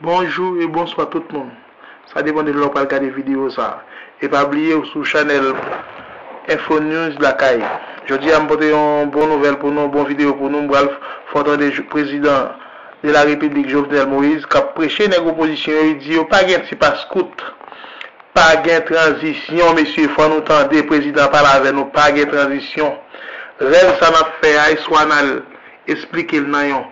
Bonjour et bonsoir tout le monde. Ça dépend de l'heure pour regarder vidéo ça. Et pas oublier sur channel Info News la caille. Je dis à m'apporter une bonne nouvelle pour nous, une bonne vidéo pour nous. Bref, faut entendre le président de la République Jovenel Moïse qui a prêché une opposition. Il dit pas gain c'est pas scout. Pas gain transition, monsieur, faut nous entendre le président parler avec nous, pas gain transition. Rêve ça n'a fait à Iswanal expliquer le nayon.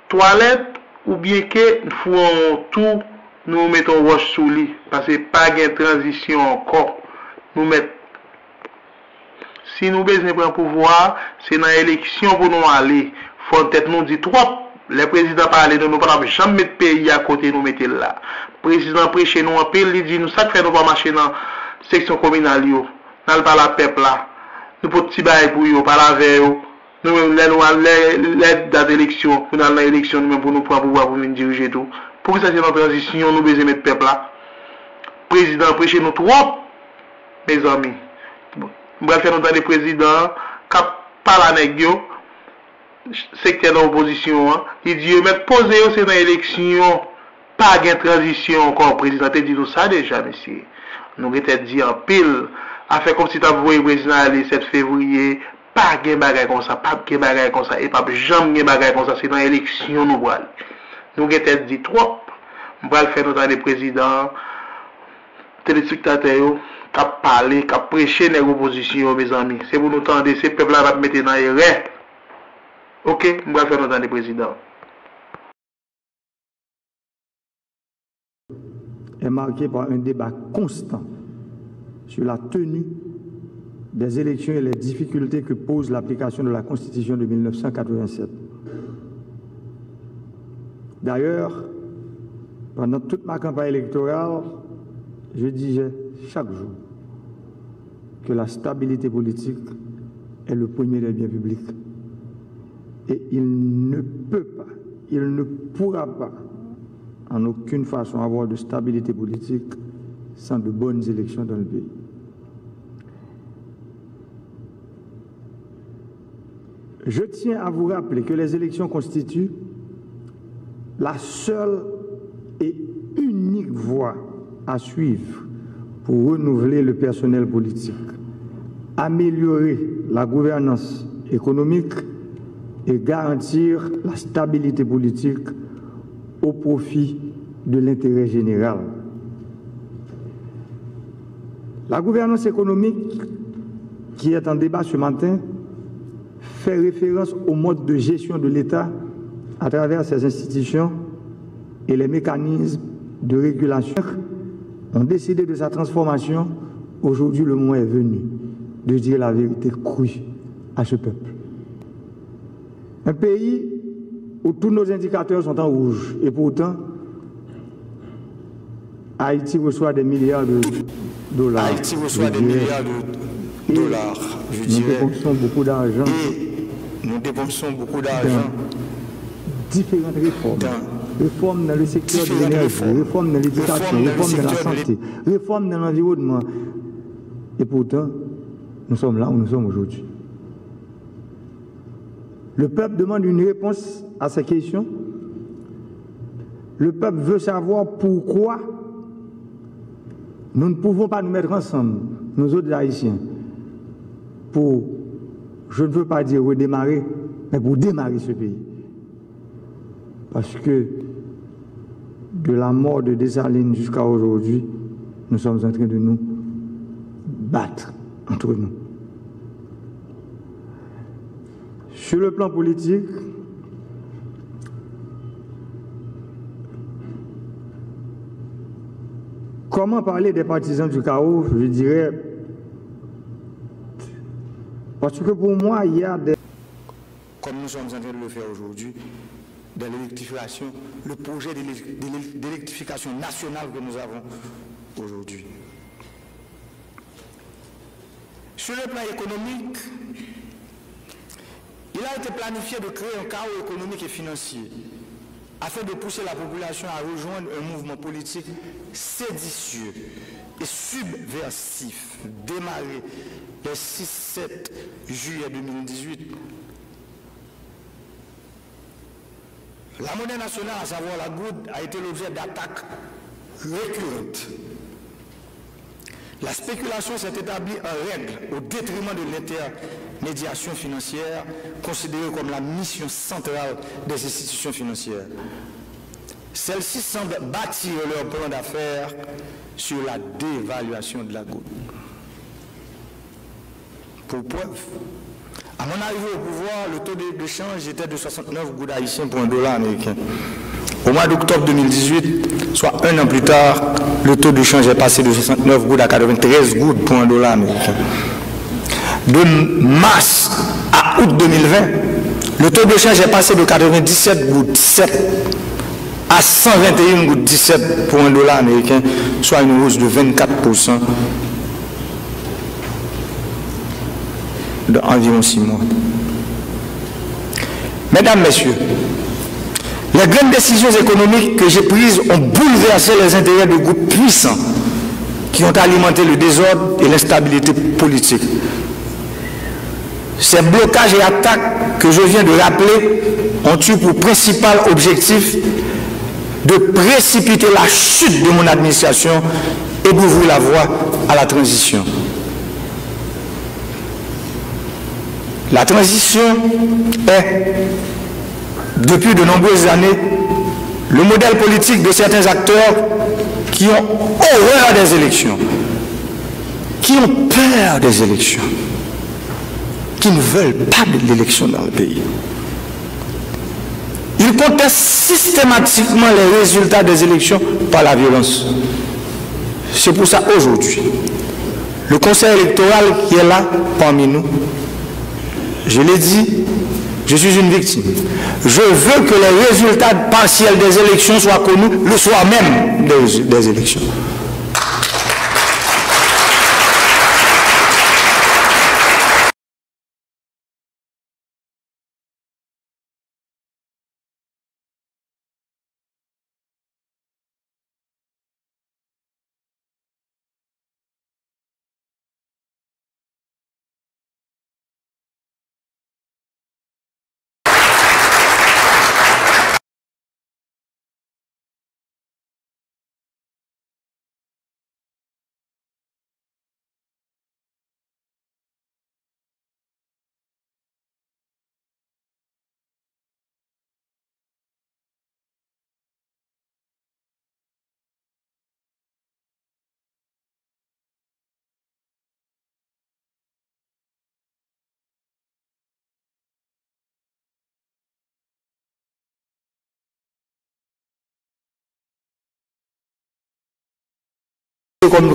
Toilette ou bien que nous faisons tout, nous mettons roche sous lit. Parce que pas de transition encore. Nous mettons. Si nous besoin de pouvoir, c'est dans l'élection pour nous aller. Faut peut-être nous dire trop. Le président parle de nous, pas jamais mettre pays à côté, nous mettons là. Le président prêche nous en pile, il dit nous ça fait nous pas marcher dans la section communale. Nous pas la peuple là. Nous pour petit bail pour eux, pas la veille. Nous les dates d'élection, pour dans l'élection, nous pour nous pouvoir pour nous diriger tout. Pour ça c'est notre transition, nous besoin mettre peuple là. Président prêche nous trop, mes amis. Nous allons faire notre des présidents, qui parlent avec eux, secteur de l'opposition, il dit mais poser c'est dans l'élection, pas de transition encore. Président te dit tout ça déjà, monsieur. Nous avons dit en pile, à faire comme si tu avais vu le président aller 7 février. Pas de bagay comme ça, pas de bagay comme ça, et pas jamais de bagay comme ça, c'est dans l'élection nous allons. Nous avons dit trop, nous allons faire notre des présidents, téléspectateurs, qui parlent, qui prêchent les oppositions, mes amis. C'est pour nous tendre, ces peuples-là vont mettre dans les rêves. Ok, nous allons faire notre des présidents. Est marqué par un débat constant sur la tenue des élections et les difficultés que pose l'application de la Constitution de 1987. D'ailleurs, pendant toute ma campagne électorale, je disais chaque jour que la stabilité politique est le premier des biens publics. Et il ne peut pas, il ne pourra pas, en aucune façon, avoir de stabilité politique sans de bonnes élections dans le pays. Je tiens à vous rappeler que les élections constituent la seule et unique voie à suivre pour renouveler le personnel politique, améliorer la gouvernance économique et garantir la stabilité politique au profit de l'intérêt général. La gouvernance économique qui est en débat ce matin fait référence au mode de gestion de l'État à travers ses institutions et les mécanismes de régulation ont décidé de sa transformation. Aujourd'hui, le moment est venu de dire la vérité crue à ce peuple. Un pays où tous nos indicateurs sont en rouge et pourtant, Haïti reçoit des milliards de dollars. Haïti reçoit des milliards de dollars, je dirais. Nous dépensons beaucoup d'argent. Nous dépensons beaucoup d'argent. Différentes réformes. Réformes dans le secteur de l'énergie, réformes dans l'éducation, réformes dans la santé, réformes dans l'environnement. Et pourtant, nous sommes là où nous sommes aujourd'hui. Le peuple demande une réponse à ces questions. Le peuple veut savoir pourquoi nous ne pouvons pas nous mettre ensemble, nous autres Haïtiens, pour, je ne veux pas dire redémarrer, mais pour démarrer ce pays. Parce que de la mort de Dessalines jusqu'à aujourd'hui, nous sommes en train de nous battre entre nous. Sur le plan politique, comment parler des partisans du chaos? Je dirais, parce que pour moi, il y a des... Comme nous sommes en train de le faire aujourd'hui, dans l'électrification, le projet d'électrification nationale que nous avons aujourd'hui. Sur le plan économique, il a été planifié de créer un chaos économique et financier afin de pousser la population à rejoindre un mouvement politique séditieux et subversif démarré le 6-7 juillet 2018 La monnaie nationale, à savoir la goutte, a été l'objet d'attaques récurrentes. La spéculation s'est établie en règle au détriment de l'intermédiation financière, considérée comme la mission centrale des institutions financières. Celles-ci semblent bâtir leur plan d'affaires sur la dévaluation de la goutte. Pour preuve, à mon arrivée au pouvoir, le taux d'échange était de 69 gouttes haïtiens pour $1 américain. Au mois d'octobre 2018, soit un an plus tard, le taux d'échange est passé de 69 gouttes à 93 gouttes pour $1 américain. De mars à août 2020, le taux d'échange est passé de 97 gouttes 7 à 121 gouttes 17 pour $1 américain, soit une hausse de 24% d'environ 6 mois. Mesdames, Messieurs, les grandes décisions économiques que j'ai prises ont bouleversé les intérêts de groupes puissants qui ont alimenté le désordre et l'instabilité politique. Ces blocages et attaques que je viens de rappeler ont eu pour principal objectif de précipiter la chute de mon administration et d'ouvrir la voie à la transition. La transition est, depuis de nombreuses années, le modèle politique de certains acteurs qui ont horreur des élections, qui ont peur des élections, qui ne veulent pas de l'élection dans le pays. Ils contestent systématiquement les résultats des élections par la violence. C'est pour ça aujourd'hui, le Conseil électoral qui est là parmi nous, je l'ai dit, je suis une victime. Je veux que les résultats partiels des élections soient connus le soir même des élections.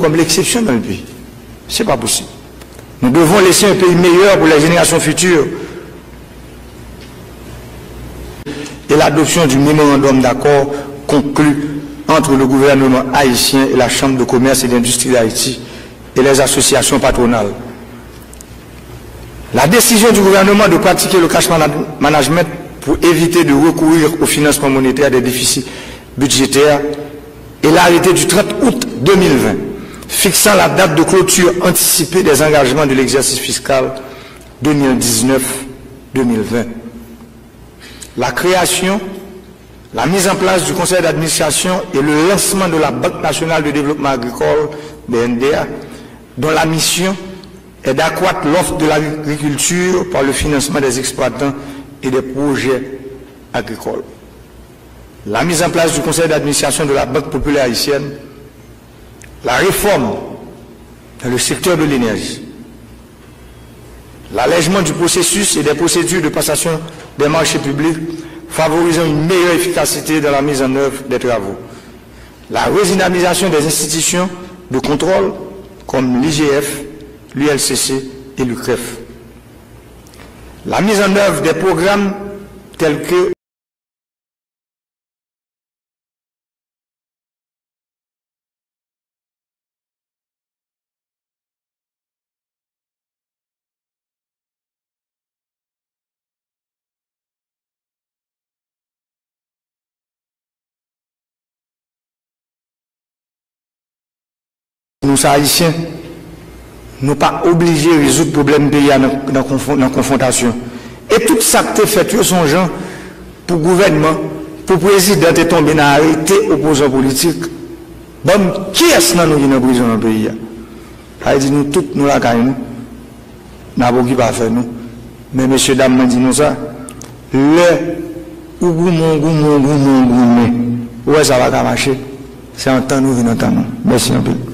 Comme l'exception dans le pays. Ce n'est pas possible. Nous devons laisser un pays meilleur pour les générations futures. Et l'adoption du mémorandum d'accord conclu entre le gouvernement haïtien et la Chambre de commerce et d'industrie d'Haïti et les associations patronales. La décision du gouvernement de pratiquer le cash management pour éviter de recourir au financement monétaire des déficits budgétaires et l'arrêté du 30 août 2020 fixant la date de clôture anticipée des engagements de l'exercice fiscal 2019-2020. La création, la mise en place du conseil d'administration et le lancement de la Banque nationale de développement agricole, BNDA, dont la mission est d'accroître l'offre de l'agriculture par le financement des exploitants et des projets agricoles. La mise en place du conseil d'administration de la Banque populaire haïtienne, la réforme dans le secteur de l'énergie, l'allègement du processus et des procédures de passation des marchés publics favorisant une meilleure efficacité dans la mise en œuvre des travaux, la redynamisation des institutions de contrôle comme l'IGF, l'ULCC et l'UCREF, la mise en œuvre des programmes tels que nous haïtiens, nous pas obligés de résoudre le problème pays dans la confrontation. Et tout ça que fait sont gens pour le gouvernement pour le président est tombé dans arrêté opposant politique. Bon, qui est-ce que nous qui en prison dans le pays? Dit nous tous, nous la gagnons. Nous n'avons pas faire nous. Mais messieurs, dames, me dit nous ça. Ouais, ça va marcher. C'est en temps nous venons en temps nous. Merci un peu.